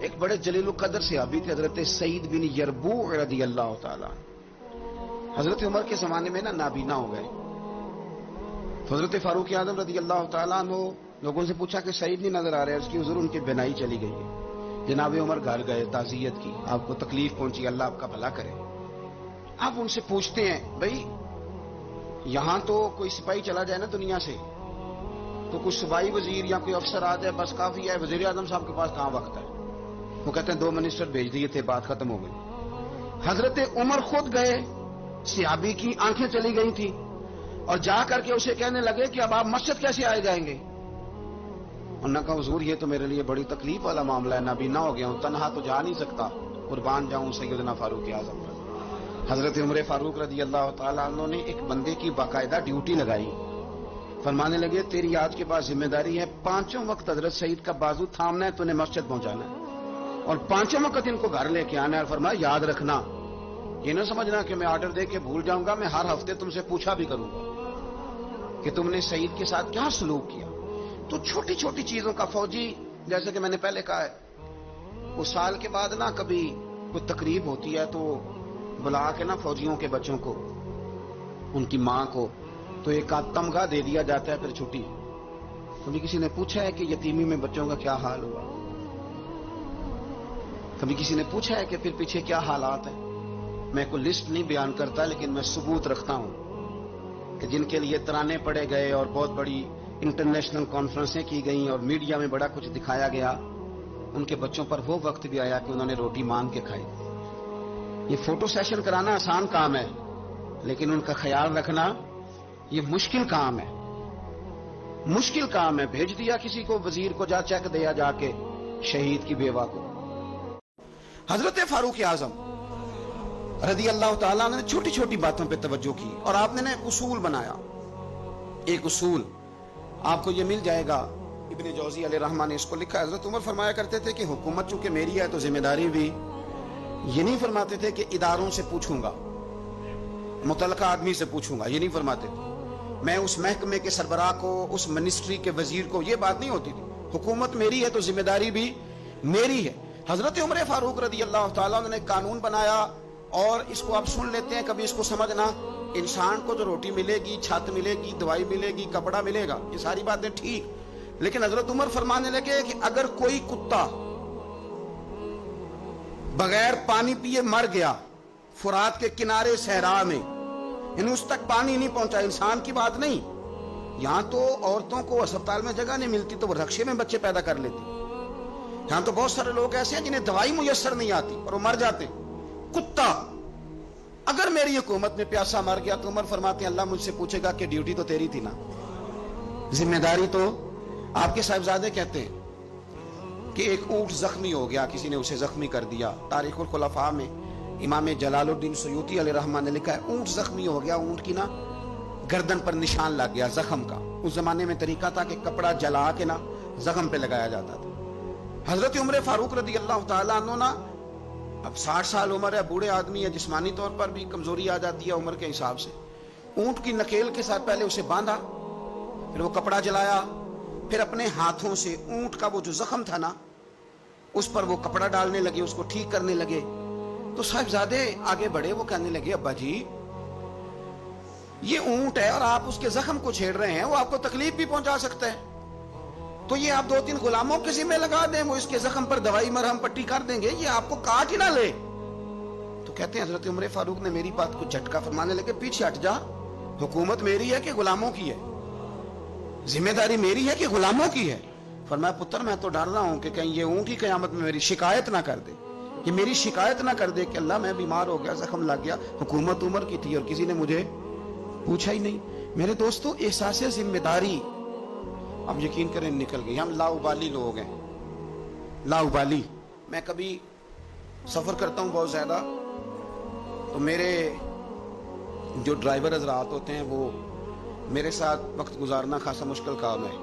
ایک بڑے جلیل القدر صحابی تھے حضرت سعید بن یربوع رضی اللہ تعالیٰ. حضرت عمر کے زمانے میں نابینا ہو گئے. حضرت فاروق اعظم رضی اللہ تعالیٰ عنہ لوگوں سے پوچھا کہ سعید نہیں نظر آ رہا ہے. اس کی حضور ان کی بینائی چلی گئی ہے. جناب عمر گھر گئے, تعزیت کی, آپ کو تکلیف پہنچی, اللہ آپ کا بھلا کرے. آپ ان سے پوچھتے ہیں بھائی یہاں تو کوئی سپاہی چلا جائے نا دنیا سے تو کچھ صوبائی وزیر یا کوئی افسر آ جائے بس کافی ہے, وزیر اعظم صاحب کے پاس کہاں وقت ہے. وہ کہتے ہیں 2 منسٹر بھیج دیے تھے, بات ختم ہو گئی. حضرت عمر خود گئے, صحابی کی آنکھیں چلی گئی تھی, اور جا کر کے اسے کہنے لگے کہ اب آپ مسجد کیسے آئے جائیں گے. انہوں نے کہا حضور یہ تو میرے لیے بڑی تکلیف والا معاملہ ہے, نابینا ہو گیا ہوں, تنہا تو جا نہیں سکتا, قربان جاؤں سیدنا فاروق اعظم. حضرت عمر فاروق رضی اللہ تعالیٰ عنہ نے ایک بندے کی باقاعدہ ڈیوٹی لگائی. فرمانے لگے تیری آج کے پاس ذمہ داری ہے 5 وقت حضرت سعید کا بازو تھامنا ہے, تو نے مسجد پہنچانا ہے, اور 5 وقت ان کو گھر لے کے آنا ہے. اور فرمایا یاد رکھنا, یہ نہ سمجھنا کہ میں آرڈر دے کے بھول جاؤں گا, میں ہر ہفتے تم سے پوچھا بھی کروں گا کہ تم نے سعید کے ساتھ کیا سلوک کیا. تو چھوٹی چھوٹی چیزوں کا فوجی, جیسے کہ میں نے پہلے کہا ہے, وہ سال کے بعد نا کبھی کوئی تقریب ہوتی ہے تو بلا کے نا فوجیوں کے بچوں کو, ان کی ماں کو, تو ایک آدھ تمغہ دے دیا جاتا ہے پھر چھٹی. کبھی کسی نے پوچھا ہے کہ یتیمی میں بچوں کا کیا حال ہوا؟ کبھی کسی نے پوچھا ہے کہ پھر پیچھے کیا حالات ہیں؟ میں کوئی لسٹ نہیں بیان کرتا, لیکن میں ثبوت رکھتا ہوں کہ جن کے لیے ترانے پڑے گئے اور بہت بڑی انٹرنیشنل کانفرنسیں کی گئیں اور میڈیا میں بڑا کچھ دکھایا گیا, ان کے بچوں پر وہ وقت بھی آیا کہ انہوں نے روٹی مانگ کے کھائی. یہ فوٹو سیشن کرانا آسان کام ہے, لیکن ان کا خیال رکھنا یہ مشکل کام ہے. مشکل کام ہے. بھیج دیا کسی کو, وزیر کو جا چیک دیا جا کے شہید کی بیوہ کو. حضرت فاروق اعظم رضی اللہ تعالیٰ نے چھوٹی چھوٹی باتوں پہ توجہ کی, اور آپ نے اصول بنایا. ایک اصول آپ کو یہ مل جائے گا, ابن جوزی علیہ رحمہ نے اس کو لکھا. حضرت عمر فرمایا کرتے تھے کہ حکومت چونکہ میری ہے تو ذمہ داری بھی, یہ نہیں فرماتے تھے کہ اداروں سے پوچھوں گا, متعلقہ آدمی سے پوچھوں گا, یہ نہیں فرماتے تھے. میں اس محکمے کے سربراہ کو, اس منسٹری کے وزیر کو, یہ بات نہیں ہوتی تھی. حکومت میری ہے تو ذمہ داری بھی میری ہے. حضرت عمر فاروق رضی اللہ تعالیٰ نے قانون بنایا, اور اس کو آپ سن لیتے ہیں, کبھی اس کو سمجھنا. انسان کو جو روٹی ملے گی, چھت ملے گی, دوائی ملے گی, کپڑا ملے گا, یہ ساری باتیں ٹھیک, لیکن حضرت عمر فرمانے لگے کہ اگر کوئی کتا بغیر پانی پیے مر گیا فرات کے کنارے صحرا میں, یعنی اس تک پانی نہیں پہنچا, انسان کی بات نہیں. یہاں تو عورتوں کو اسپتال میں جگہ نہیں ملتی تو وہ رکشے میں بچے پیدا کر لیتی. یہاں تو بہت سارے لوگ ایسے ہیں جنہیں دوائی میسر نہیں آتی اور وہ مر جاتے. کتا اگر میری حکومت میں پیاسا مر گیا تو عمر فرماتے ہیں اللہ مجھ سے پوچھے گا کہ ڈیوٹی تو تیری تھی نا, ذمہ داری تو آپ کے صاحبزادے کہتے ہیں کہ ایک اونٹ زخمی ہو گیا, کسی نے اسے زخمی کر دیا. تاریخ الخلفاء میں امام جلال الدین سیوطی علیہ رحمہ نے لکھا ہے اونٹ زخمی ہو گیا, اونٹ کی نا گردن پر نشان لگ گیا زخم کا. اس زمانے میں طریقہ تھا کہ کپڑا جلا کے نا زخم پہ لگایا جاتا تھا. حضرت عمر فاروق رضی اللہ تعالیٰ عنہ نا, اب 60 سال عمر ہے, بوڑھے آدمی ہے, جسمانی طور پر بھی کمزوری آ جاتی ہے عمر کے حساب سے. اونٹ کی نکیل کے ساتھ پہلے اسے باندھا, پھر وہ کپڑا جلایا, پھر اپنے ہاتھوں سے اونٹ کا وہ جو زخم تھا نا اس پر وہ کپڑا ڈالنے لگے, اس کو ٹھیک کرنے لگے. تو صاحبزادے آگے بڑھے, وہ کہنے لگے ابا جی یہ اونٹ ہے اور آپ اس کے زخم کو چھیڑ رہے ہیں, وہ آپ کو تکلیف بھی پہنچا سکتا ہے, تو یہ آپ 2-3 غلاموں کے ذمہ لگا دیں, وہ اس کے زخم پر دوائی مرہم پٹی کر دیں گے, یہ آپ کو کاٹ ہی نہ لے. تو کہتے ہیں حضرت عمر فاروق نے میری بات کو جھٹکا, فرمانے لگے پیچھے ہٹ جا, حکومت میری ہے کہ غلاموں کی ہے, ذمہ داری میری ہے کہ غلاموں کی ہے. فرمایا پتر میں تو ڈر رہا ہوں کہ کہیں یہ اونٹ ہی قیامت میں میری شکایت نہ کر دے, یہ میری شکایت نہ کر دے کہ اللہ میں بیمار ہو گیا, زخم لگ گیا, حکومت عمر کی تھی اور کسی نے مجھے پوچھا ہی نہیں. میرے دوستو احساس ذمہ داری اب یقین کریں نکل گئی. ہم لاؤبالی لوگ ہیں, لاؤبالی. میں کبھی سفر کرتا ہوں بہت زیادہ, تو میرے جو ڈرائیور حضرات ہوتے ہیں وہ میرے ساتھ وقت گزارنا خاصا مشکل کام ہے,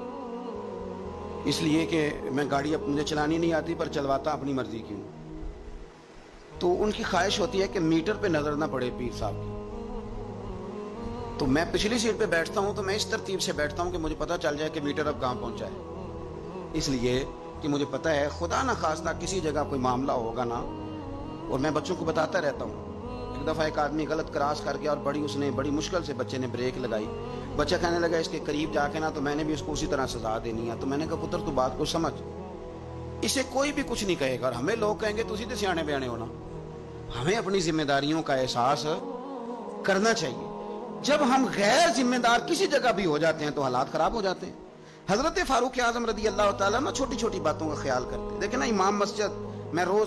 اس لیے کہ میں گاڑی مجھے چلانی نہیں آتی پر چلواتا اپنی مرضی کی ہوں. تو ان کی خواہش ہوتی ہے کہ میٹر پہ نظر نہ پڑے پیر صاحب کی. تو میں پچھلی سیٹ پہ بیٹھتا ہوں تو میں اس ترتیب سے بیٹھتا ہوں کہ مجھے پتا چل جائے کہ میٹر اب کہاں پہنچا ہے. اس لیے کہ مجھے پتہ ہے خدا نہ خواستہ کسی جگہ کوئی معاملہ ہوگا نا، اور میں بچوں کو بتاتا رہتا ہوں. ایک دفعہ ایک آدمی غلط کراس کر گیا اور اس نے بڑی مشکل سے بچے نے بریک لگائی. بچہ کہنے لگا اس کے قریب جا کے نا تو میں نے بھی اس کو اسی طرح سزا دینی ہے. تو میں نے کہا پتر تو بات کو سمجھ، اسے کوئی بھی کچھ نہیں کہے گا، اور ہمیں لوگ کہیں گے تسی تے سیانے بیانے ہونا. ہمیں اپنی ذمہ داریوں کا احساس کرنا چاہیے. جب ہم غیر ذمہ دار کسی جگہ بھی ہو جاتے ہیں تو حالات خراب ہو جاتے ہیں. حضرت فاروق اعظم رضی اللہ تعالیٰ عنہ چھوٹی چھوٹی باتوں کا خیال کرتے. دیکھیں نا امام مسجد، میں روز